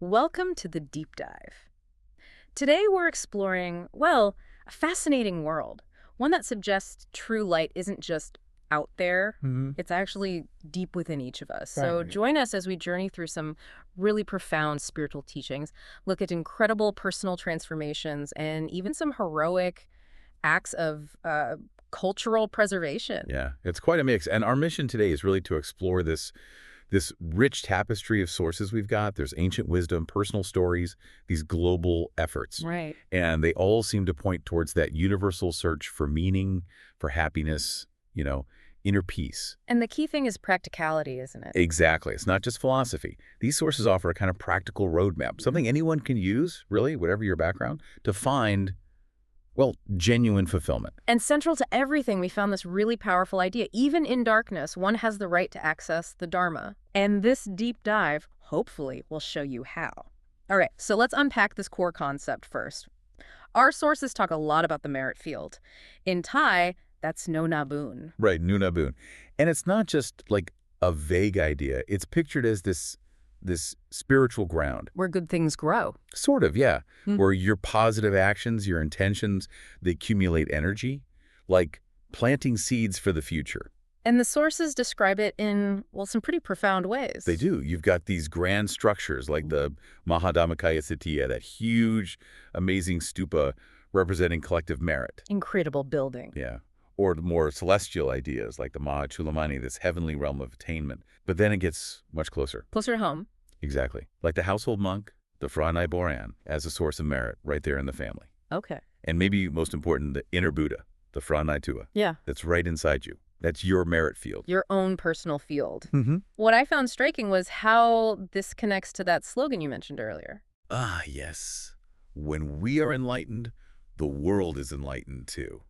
Welcome to the deep dive. Today we're exploring, well, a fascinating world, one that suggests true light isn't just out there, Hmm. it's actually deep within each of us. So Right. join us as we journey through some really profound spiritual teachings, look at incredible personal transformations, and even some heroic acts of cultural preservation. Yeah, it's quite a mix. And our mission today is really to explore this rich tapestry of sources we've got. There's ancient wisdom, personal stories, these global efforts. Right. And they all seem to point towards that universal search for meaning, for happiness, inner peace. And the key thing is practicality, isn't it? Exactly. It's not just philosophy. These sources offer a kind of practical roadmap, something anyone can use, really, whatever your background, to find, well, genuine fulfillment. And central to everything, we found this really powerful idea. Even in darkness, one has the right to access the Dharma. And this deep dive, hopefully, will show you how. All right, so let's unpack this core concept first. Our sources talk a lot about the merit field. In Thai, that's no nabun. Right, Nunabun. And it's not just like a vague idea. It's pictured as this spiritual ground. Where good things grow. Sort of, yeah. Hmm. Where your positive actions, your intentions, they accumulate energy, like planting seeds for the future. And the sources describe it in, well, some pretty profound ways. They do. You've got these grand structures like the Dhammakaya that huge, amazing stupa representing collective merit. Incredible building. Yeah. Or more celestial ideas like the Mahachulamani, this heavenly realm of attainment. But then it gets much closer. Closer to home. Exactly. Like the household monk, the Phra Boran, as a source of merit right there in the family. Okay. And maybe most important, the inner Buddha, the Phra Tua, Yeah. that's right inside you. That's your merit field. Your own personal field. Mm-hmm. What I found striking was how this connects to that slogan you mentioned earlier. Ah, yes. When we are enlightened, the world is enlightened too.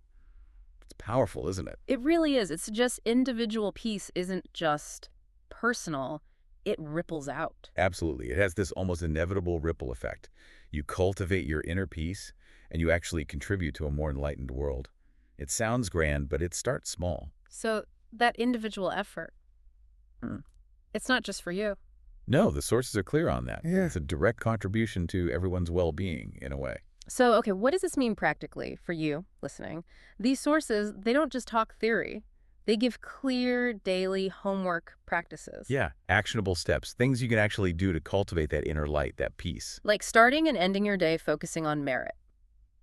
It's powerful, isn't it? It really is. It suggests individual peace isn't just personal, it ripples out. Absolutely. It has this almost inevitable ripple effect. You cultivate your inner peace, and you actually contribute to a more enlightened world. It sounds grand, but it starts small. So that individual effort, it's not just for you. No, the sources are clear on that. Yeah. It's a direct contribution to everyone's well-being, in a way. So, okay, what does this mean practically for you listening? These sources, they don't just talk theory. They give clear daily homework practices. Yeah, actionable steps, things you can actually do to cultivate that inner light, that peace. Like starting and ending your day focusing on merit.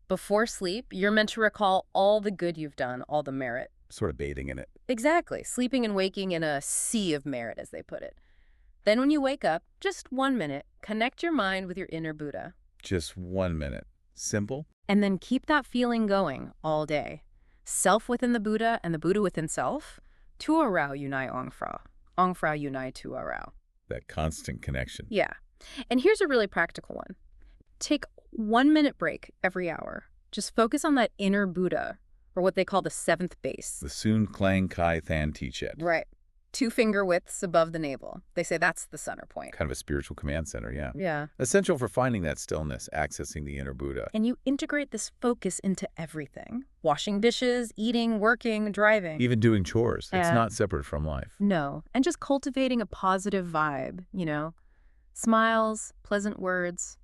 Before sleep, you're meant to recall all the good you've done, all the merit. Sort of bathing in it. Exactly, sleeping and waking in a sea of merit, as they put it. Then when you wake up, just 1 minute, connect your mind with your inner Buddha. Just 1 minute. Simple? And then keep that feeling going all day. Self within the Buddha and the Buddha within self. Tuarao unai ongfra. Ongfra unai tuarao. That constant connection. Yeah. And here's a really practical one. Take 1 minute break every hour. Just focus on that inner Buddha, or what they call the seventh base. The Sun Klang Kai Than Tichet. Right. 2 finger widths above the navel. They say that's the center point. Kind of a spiritual command center, yeah. Yeah. Essential for finding that stillness, accessing the inner Buddha. And you integrate this focus into everything. Washing dishes, eating, working, driving. Even doing chores. It's Yeah. not separate from life. No. And just cultivating a positive vibe, Smiles, pleasant words,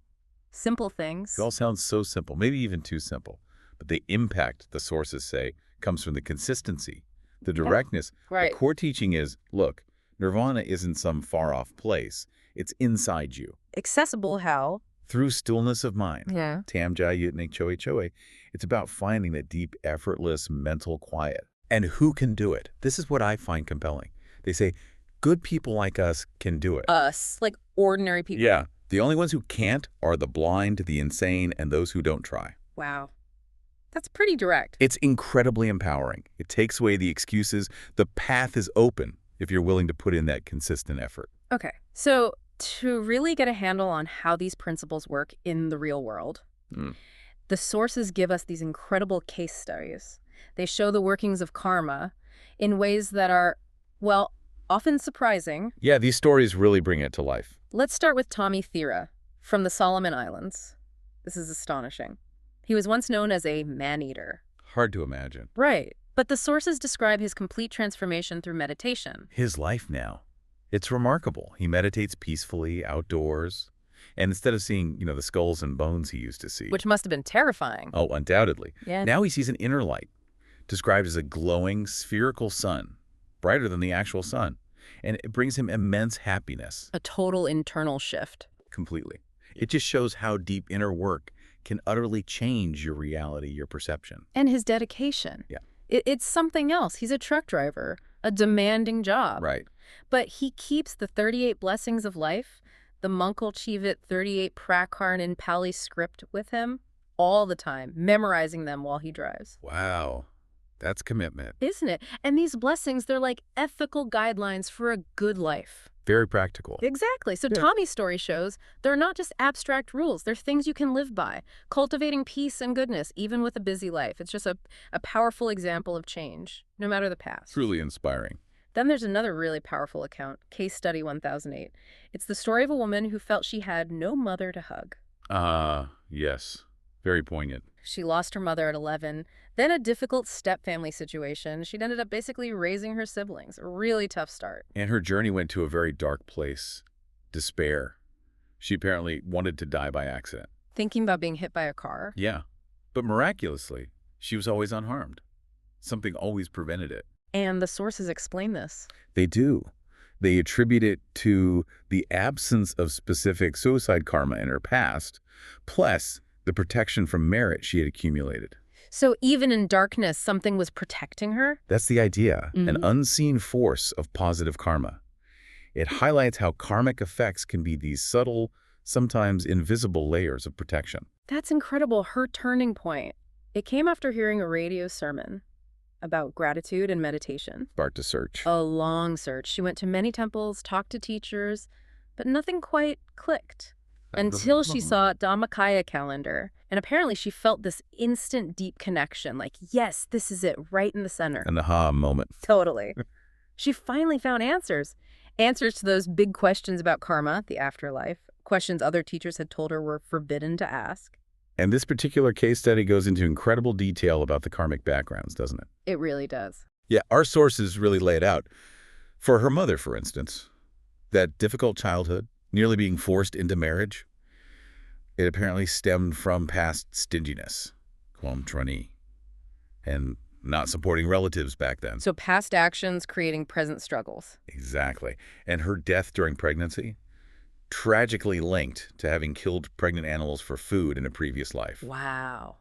simple things. It all sounds so simple, maybe even too simple. But the impact, the sources say, comes from the consistency, the directness. Right. The core teaching is, look, nirvana isn't some far-off place. It's inside you. Accessible how? Through stillness of mind. Yeah. Tam Jai Yutnik Choe Choe. It's about finding that deep, effortless mental quiet. And who can do it? This is what I find compelling. They say, good people like us can do it. Us, like ordinary people. Yeah. The only ones who can't are the blind, the insane, and those who don't try. Wow. That's pretty direct. It's incredibly empowering. It takes away the excuses. The path is open if you're willing to put in that consistent effort. Okay. So to really get a handle on how these principles work in the real world, the sources give us these incredible case studies. They show the workings of karma in ways that are, well, often surprising. Yeah, these stories really bring it to life. Let's start with Tommy Thera from the Solomon Islands. This is astonishing. He was once known as a man-eater. Hard to imagine. Right. But the sources describe his complete transformation through meditation. His life now. It's remarkable. He meditates peacefully outdoors. And instead of seeing, the skulls and bones he used to see. Which must have been terrifying. Oh, undoubtedly. Yeah. Now he sees an inner light, described as a glowing, spherical sun, brighter than the actual sun. And it brings him immense happiness. A total internal shift. Completely. It just shows how deep inner work can utterly change your reality, your perception. And his dedication. Yeah. It's something else. He's a truck driver, a demanding job. Right. But he keeps the 38 blessings of life, the Mangala Sutta 38 Prakarn in Pali script with him all the time, memorizing them while he drives. Wow. That's commitment. Isn't it? And these blessings, they're like ethical guidelines for a good life. Very practical. Exactly. So Yeah. Tommy's story shows they're not just abstract rules. They're things you can live by, cultivating peace and goodness, even with a busy life. It's just a powerful example of change, no matter the past. Truly inspiring. Then there's another really powerful account, Case Study 1008. It's the story of a woman who felt she had no mother to hug. Yes. Very poignant. She lost her mother at 11, then a difficult step-family situation. She'd ended up basically raising her siblings. A really tough start. And her journey went to a very dark place. Despair. She apparently wanted to die by accident. Thinking about being hit by a car. Yeah. But miraculously, she was always unharmed. Something always prevented it. And the sources explain this. They do. They attribute it to the absence of specific suicide karma in her past, plus the protection from merit she had accumulated. So even in darkness, something was protecting her? That's the idea, an Mhm. unseen force of positive karma. It highlights how karmic effects can be these subtle, sometimes invisible layers of protection. That's incredible. Her turning point. It came after hearing a radio sermon about gratitude and meditation. Start to search. A long search. She went to many temples, talked to teachers, but nothing quite clicked. Until she saw Dhammakaya calendar. And apparently she felt this instant deep connection, like, yes, this is it, right in the center. An aha moment. Totally. She finally found answers. Answers to those big questions about karma, the afterlife, questions other teachers had told her were forbidden to ask. And this particular case study goes into incredible detail about the karmic backgrounds, doesn't it? It really does. Yeah, our sources really lay it out. For her mother, for instance, that difficult childhood, nearly being forced into marriage, it apparently stemmed from past stinginess, quam trani, and not supporting relatives back then. So past actions creating present struggles. Exactly. And her death during pregnancy, tragically linked to having killed pregnant animals for food in a previous life. Wow.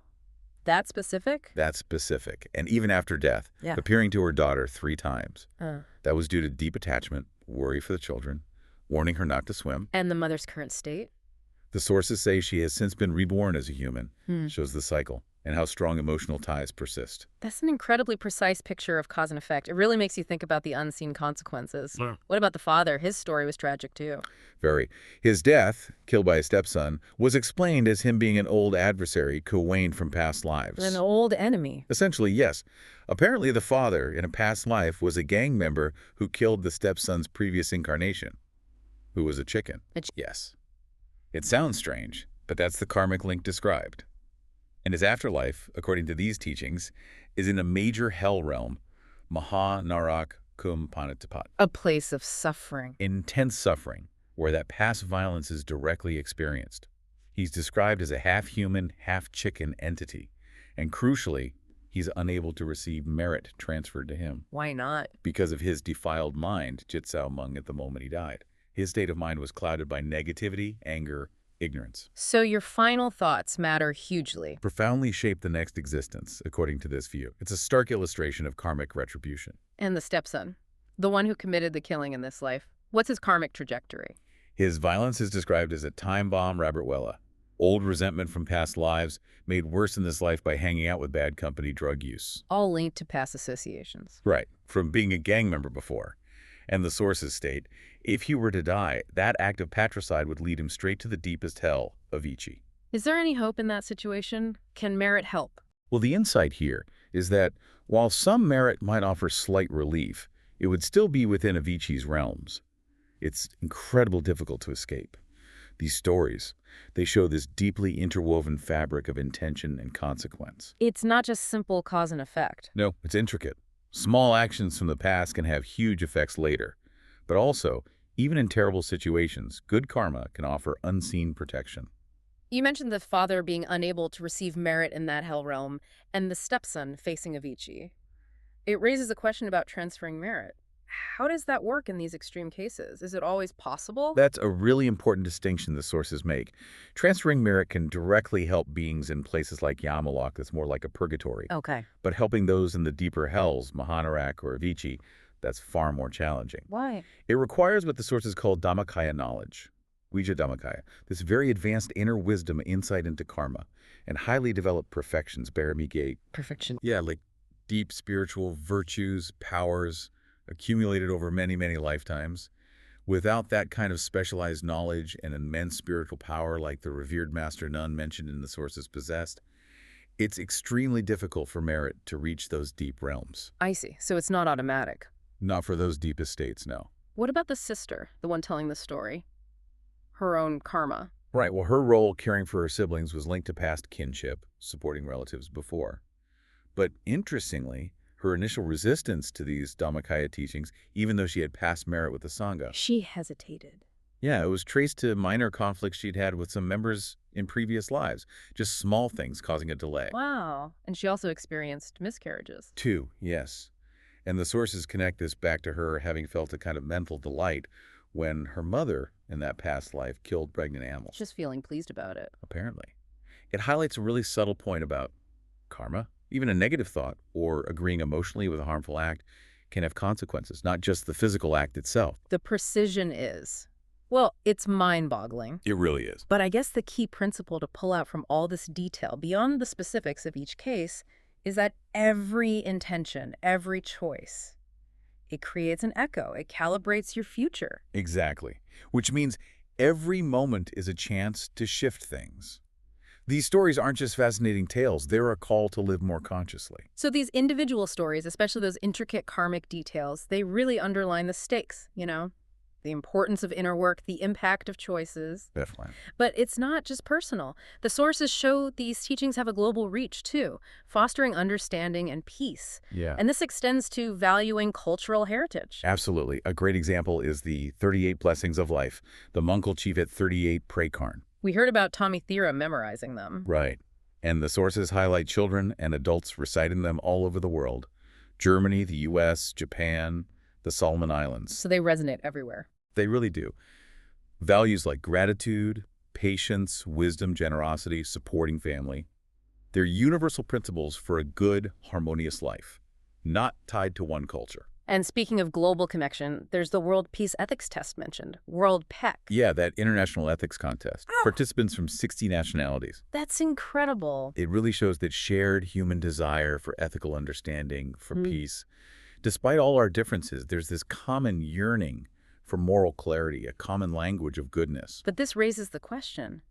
That specific? That's specific. And even after death, Yeah. appearing to her daughter 3 times. Uh. That was due to deep attachment, worry for the children, warning her not to swim. And the mother's current state? The sources say she has since been reborn as a human, Hmm. shows the cycle, and how strong emotional ties persist. That's an incredibly precise picture of cause and effect. It really makes you think about the unseen consequences. Yeah. What about the father? His story was tragic too. Very. His death, killed by a stepson, was explained as him being an old adversary who waned from past lives. An old enemy. Essentially, yes. Apparently, the father, in a past life, was a gang member who killed the stepson's previous incarnation, who was a chicken. Yes. It sounds strange, but that's the karmic link described. And his afterlife, according to these teachings, is in a major hell realm, Maha Narak Kum Panatapat. A place of suffering. Intense suffering, where that past violence is directly experienced. He's described as a half-human, half-chicken entity, and crucially, he's unable to receive merit transferred to him. Why not? Because of his defiled mind, Jitsao Mung, at the moment he died. His state of mind was clouded by negativity, anger, ignorance. So your final thoughts matter hugely. Profoundly shaped the next existence, according to this view. It's a stark illustration of karmic retribution. And the stepson, the one who committed the killing in this life, what's his karmic trajectory? His violence is described as a time bomb Rabbitwella. Old resentment from past lives, made worse in this life by hanging out with bad company, drug use. All linked to past associations. Right, from being a gang member before. And the sources state, if he were to die, that act of patricide would lead him straight to the deepest hell of Ichi. Is there any hope in that situation? Can merit help? Well, the insight here is that while some merit might offer slight relief, it would still be within Avicii's realms. It's incredibly difficult to escape. These stories, they show this deeply interwoven fabric of intention and consequence. It's not just simple cause and effect. No, it's intricate. Small actions from the past can have huge effects later. But also, Even in terrible situations, good karma can offer unseen protection. You mentioned the father being unable to receive merit in that hell realm, and the stepson facing Avicii. It raises a question about transferring merit. How does that work in these extreme cases? Is it always possible? That's a really important distinction the sources make. Transferring merit can directly help beings in places like Yamalok, that's more like a purgatory. Okay. But helping those in the deeper hells, Mahanarak or Avicii, that's far more challenging. Why? It requires what the sources call Dhammakaya knowledge, Ouija Dhammakaya, this very advanced inner wisdom insight into karma, and highly developed perfections, Baramigate. Perfection. Yeah, like deep spiritual virtues, powers, accumulated over many, many lifetimes. Without that kind of specialized knowledge and immense spiritual power like the revered Master Nun mentioned in the sources possessed, it's extremely difficult for merit to reach those deep realms. I see. So it's not automatic. Not for those deepest states, no. What about the sister, the one telling the story? Her own karma. Right, well, her role caring for her siblings was linked to past kinship, supporting relatives before. But interestingly, her initial resistance to these Dhammakaya teachings, even though she had past merit with the Sangha, She hesitated. yeah, it was traced to minor conflicts she'd had with some members in previous lives, just small things causing a delay. Wow. And she also experienced miscarriages. 2, yes. And the sources connect this back to her having felt a kind of mental delight when her mother in that past life killed pregnant animals. Just feeling pleased about it. Apparently. It highlights a really subtle point about karma. Even a negative thought or agreeing emotionally with a harmful act can have consequences, not just the physical act itself. The precision is, well, it's mind-boggling. It really is. But I guess the key principle to pull out from all this detail, beyond the specifics of each case, is that every intention, every choice, it creates an echo. It calibrates your future. Exactly. Which means every moment is a chance to shift things. These stories aren't just fascinating tales, they're a call to live more consciously. So these individual stories, especially those intricate karmic details, they really underline the stakes, the importance of inner work, the impact of choices. Definitely. But it's not just personal. The sources show these teachings have a global reach, too, fostering understanding and peace. Yeah. And this extends to valuing cultural heritage. Absolutely. A great example is the 38 Blessings of Life, the Mongol chief at 38 Prekarn. We heard about Tommy Thera memorizing them. Right. And the sources highlight children and adults reciting them all over the world. Germany, the U.S., Japan, the Solomon Islands. So they resonate everywhere. They really do. Values like gratitude, patience, wisdom, generosity, supporting family. They're universal principles for a good, harmonious life, not tied to one culture. And speaking of global connection, there's the World Peace Ethics Test mentioned, World PEC. Yeah, that international ethics contest. Participants from 60 nationalities. That's incredible. It really shows that shared human desire for ethical understanding, for peace. Despite all our differences, there's this common yearning for moral clarity, a common language of goodness. But this raises the question,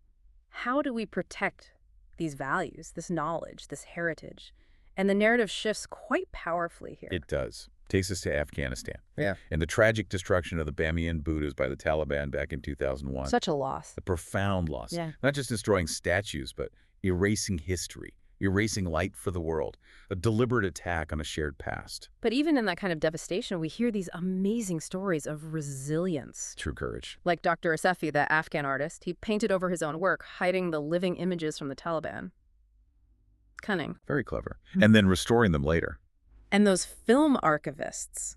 how do we protect these values, this knowledge, this heritage? And the narrative shifts quite powerfully here. It does. Takes us to Afghanistan. Yeah. And the tragic destruction of the Bamiyan Buddhas by the Taliban back in 2001. Such a loss. The profound loss. Yeah. Not just destroying statues, but erasing history, erasing light for the world, a deliberate attack on a shared past. But even in that kind of devastation, we hear these amazing stories of resilience. True courage. Like Dr. Asefi, the Afghan artist, he painted over his own work, hiding the living images from the Taliban. Cunning. Very clever. And then restoring them later. And those film archivists,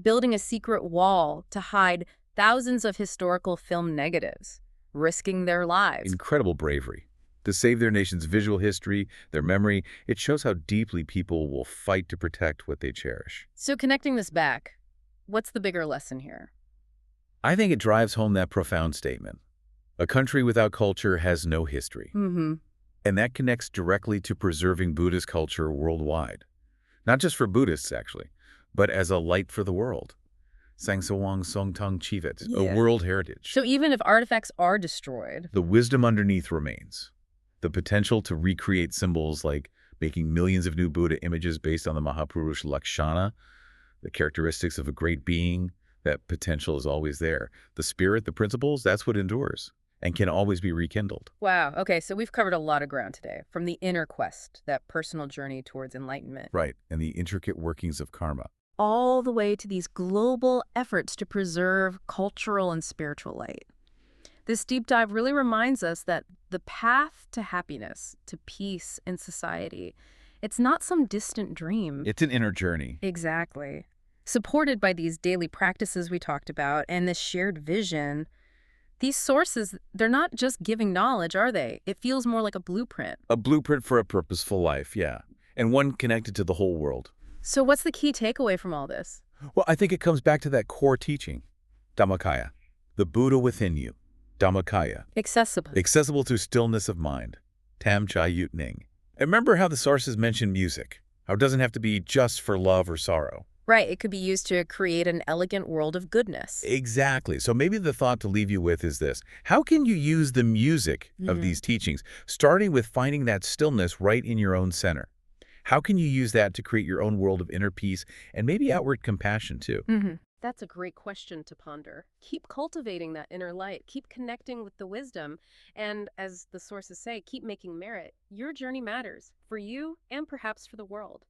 building a secret wall to hide thousands of historical film negatives, risking their lives. Incredible bravery. To save their nation's visual history, their memory, it shows how deeply people will fight to protect what they cherish. So connecting this back, what's the bigger lesson here? I think it drives home that profound statement. A country without culture has no history. And that connects directly to preserving Buddhist culture worldwide. Not just for Buddhists, actually, but as a light for the world. Sangsawang Songtang Chivet, a world heritage. So even if artifacts are destroyed, the wisdom underneath remains. The potential to recreate symbols like making millions of new Buddha images based on the Mahapurush Lakshana, the characteristics of a great being, that potential is always there. The spirit, the principles, that's what endures and can always be rekindled. Wow. Okay, so we've covered a lot of ground today, from the inner quest, that personal journey towards enlightenment. Right, and the intricate workings of karma. all the way to these global efforts to preserve cultural and spiritual light. This deep dive really reminds us that the path to happiness, to peace in society, it's not some distant dream. It's an inner journey. Exactly. Supported by these daily practices we talked about and this shared vision, these sources, they're not just giving knowledge, are they? It feels more like a blueprint. A blueprint for a purposeful life, yeah. And one connected to the whole world. So what's the key takeaway from all this? Well, I think it comes back to that core teaching. Dhammakaya, the Buddha within you. Dhammakaya. Accessible. Accessible through stillness of mind. Tam Chai Yut Ning. And remember how the sources mention music. How it doesn't have to be just for love or sorrow. Right, it could be used to create an elegant world of goodness. Exactly. So maybe the thought to leave you with is this. How can you use the music of these teachings, starting with finding that stillness right in your own center? How can you use that to create your own world of inner peace and maybe outward compassion too? That's a great question to ponder. Keep cultivating that inner light. Keep connecting with the wisdom. And as the sources say, keep making merit. Your journey matters for you and perhaps for the world.